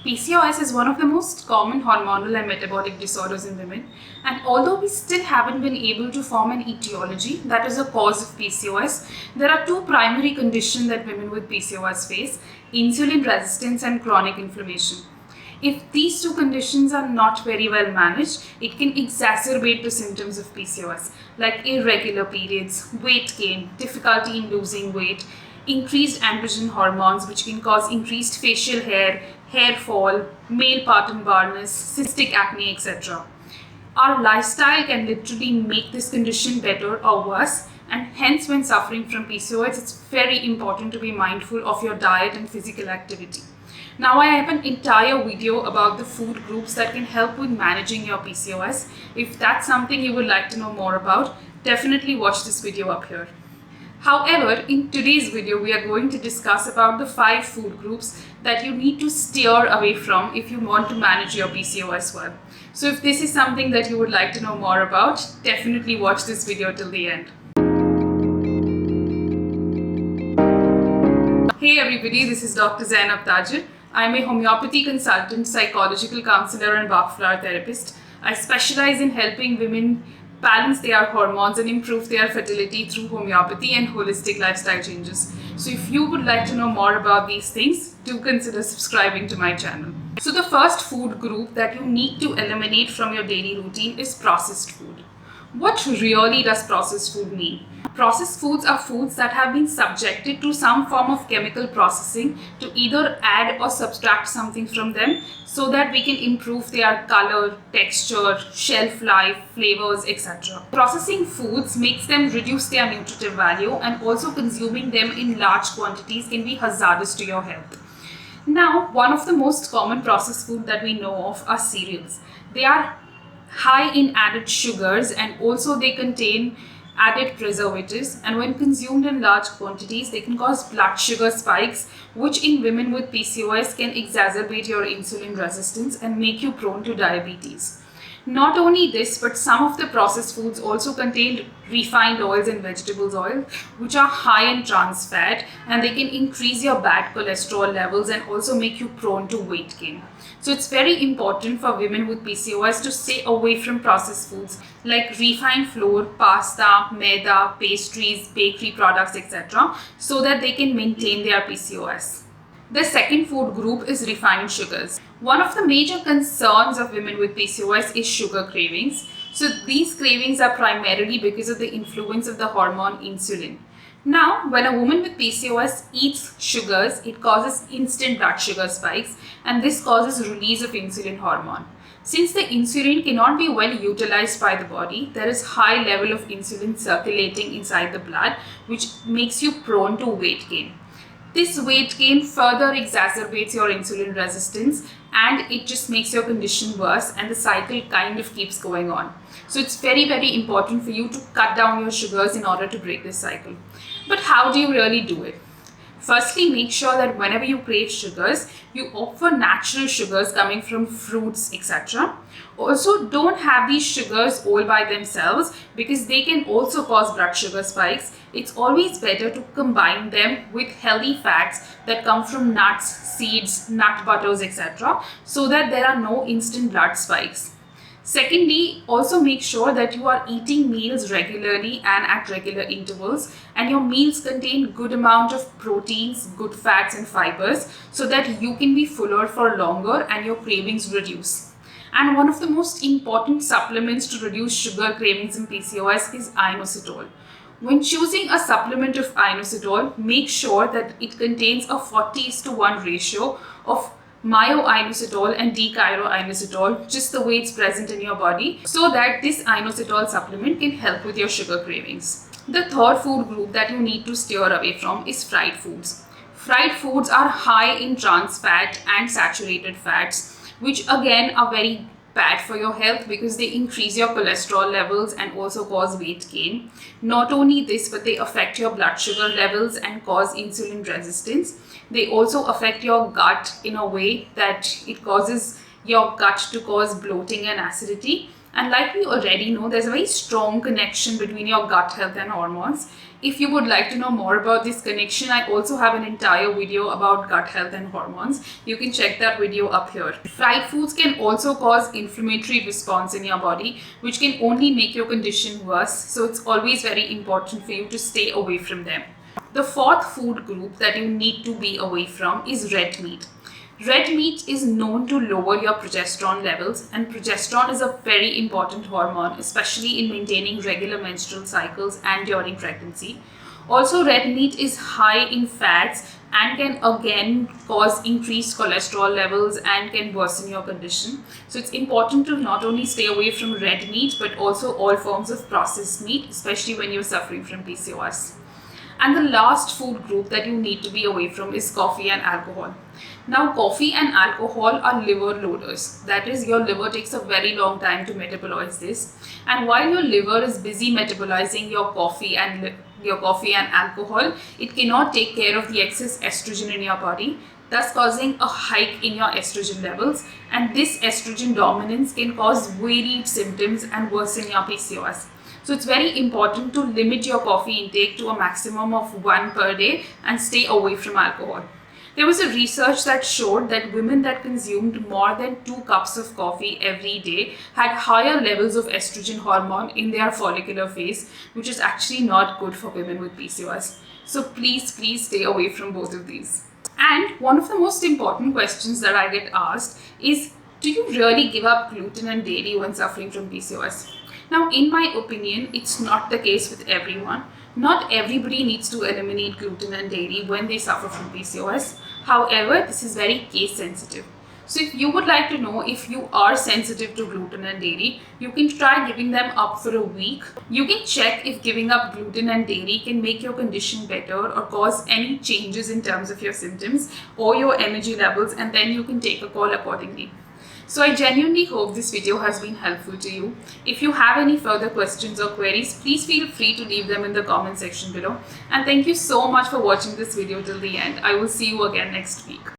PCOS is one of the most common hormonal and metabolic disorders in women, and although we still haven't been able to form an etiology that is a cause of PCOS, there are two primary conditions that women with PCOS face: insulin resistance and chronic inflammation. If these two conditions are not very well managed, it can exacerbate the symptoms of PCOS, like irregular periods, weight gain, difficulty in losing weight, increased androgen hormones, which can cause increased facial hair, hair fall, male pattern baldness, cystic acne, etc. Our lifestyle can literally make this condition better or worse, and hence when suffering from PCOS, it's very important to be mindful of your diet and physical activity. Now I have an entire video about the food groups that can help with managing your PCOS. If that's something you would like to know more about, definitely watch this video up here. However, in today's video, we are going to discuss about the 5 food groups that you need to steer away from if you want to manage your PCOS well. So if this is something that you would like to know more about, definitely watch this video till the end. Hey everybody, this is Dr. Zainab Tajir. I'm a homeopathy consultant, psychological counselor and Bachflower Therapist. I specialize in helping women balance their hormones and improve their fertility through homeopathy and holistic lifestyle changes. So if you would like to know more about these things, do consider subscribing to my channel. So the first food group that you need to eliminate from your daily routine is processed food. What really does processed food mean? Processed foods are foods that have been subjected to some form of chemical processing to either add or subtract something from them so that we can improve their color, texture, shelf life, flavors, etc. Processing foods makes them reduce their nutritive value, and also consuming them in large quantities can be hazardous to your health. Now, one of the most common processed food that we know of are cereals. They are high in added sugars, and also they contain added preservatives, and when consumed in large quantities they can cause blood sugar spikes, which in women with PCOS can exacerbate your insulin resistance and make you prone to diabetes. Not only this, but some of the processed foods also contain refined oils and vegetables oil, which are high in trans fat, and they can increase your bad cholesterol levels and also make you prone to weight gain. So it's very important for women with PCOS to stay away from processed foods like refined flour, pasta, maida, pastries, bakery products, etc., so that they can maintain their PCOS. The second food group is refined sugars. One of the major concerns of women with PCOS is sugar cravings. So these cravings are primarily because of the influence of the hormone insulin. Now, when a woman with PCOS eats sugars, it causes instant blood sugar spikes, and this causes release of insulin hormone. Since the insulin cannot be well utilized by the body, there is high level of insulin circulating inside the blood, which makes you prone to weight gain. This weight gain further exacerbates your insulin resistance, and it just makes your condition worse, and the cycle kind of keeps going on. So it's very, very important for you to cut down your sugars in order to break this cycle. But how do you really do it? Firstly, make sure that whenever you crave sugars, you opt for natural sugars coming from fruits, etc. Also, don't have these sugars all by themselves because they can also cause blood sugar spikes. It's always better to combine them with healthy fats that come from nuts, seeds, nut butters, etc., so that there are no instant blood spikes. Secondly, also make sure that you are eating meals regularly and at regular intervals, and your meals contain good amount of proteins, good fats and fibers, so that you can be fuller for longer and your cravings reduce. And one of the most important supplements to reduce sugar cravings in PCOS is inositol. When choosing a supplement of inositol, make sure that it contains a 40:1 ratio of myo-inositol and D-chiro-inositol, just the way it's present in your body, so that this inositol supplement can help with your sugar cravings. The third food group that you need to steer away from is fried foods. Fried foods are high in trans fat and saturated fats, which again are very bad for your health because they increase your cholesterol levels and also cause weight gain. Not only this, but they affect your blood sugar levels and cause insulin resistance. They also affect your gut in a way that it causes your gut to cause bloating and acidity, And like we already know, there's a very strong connection between your gut health and hormones. If you would like to know more about this connection, I also have an entire video about gut health and hormones. You can check that video up here. Fried foods can also cause inflammatory response in your body, which can only make your condition worse. So it's always very important for you to stay away from them. The fourth food group that you need to be away from is red meat. Red meat is known to lower your progesterone levels, and progesterone is a very important hormone, especially in maintaining regular menstrual cycles and during pregnancy. Also, red meat is high in fats and can again cause increased cholesterol levels and can worsen your condition. So it's important to not only stay away from red meat but also all forms of processed meat, especially when you're suffering from PCOS. And the last food group that you need to be away from is coffee and alcohol. Now, coffee and alcohol are liver loaders. That is, your liver takes a very long time to metabolize this. And while your liver is busy metabolizing your coffee and alcohol, it cannot take care of the excess estrogen in your body, thus causing a hike in your estrogen levels. And this estrogen dominance can cause varied symptoms and worsen your PCOS. So it's very important to limit your coffee intake to a maximum of 1 per day and stay away from alcohol. There was a research that showed that women that consumed more than 2 cups of coffee every day had higher levels of estrogen hormone in their follicular phase, which is actually not good for women with PCOS. So please stay away from both of these. And one of the most important questions that I get asked is, do you really give up gluten and dairy when suffering from PCOS? Now, in my opinion, it's not the case with everyone. Not everybody needs to eliminate gluten and dairy when they suffer from PCOS. However, this is very case sensitive. So if you would like to know if you are sensitive to gluten and dairy, you can try giving them up for a week. You can check if giving up gluten and dairy can make your condition better or cause any changes in terms of your symptoms or your energy levels, and then you can take a call accordingly. So I genuinely hope this video has been helpful to you. If you have any further questions or queries, please feel free to leave them in the comment section below. And thank you so much for watching this video till the end. I will see you again next week.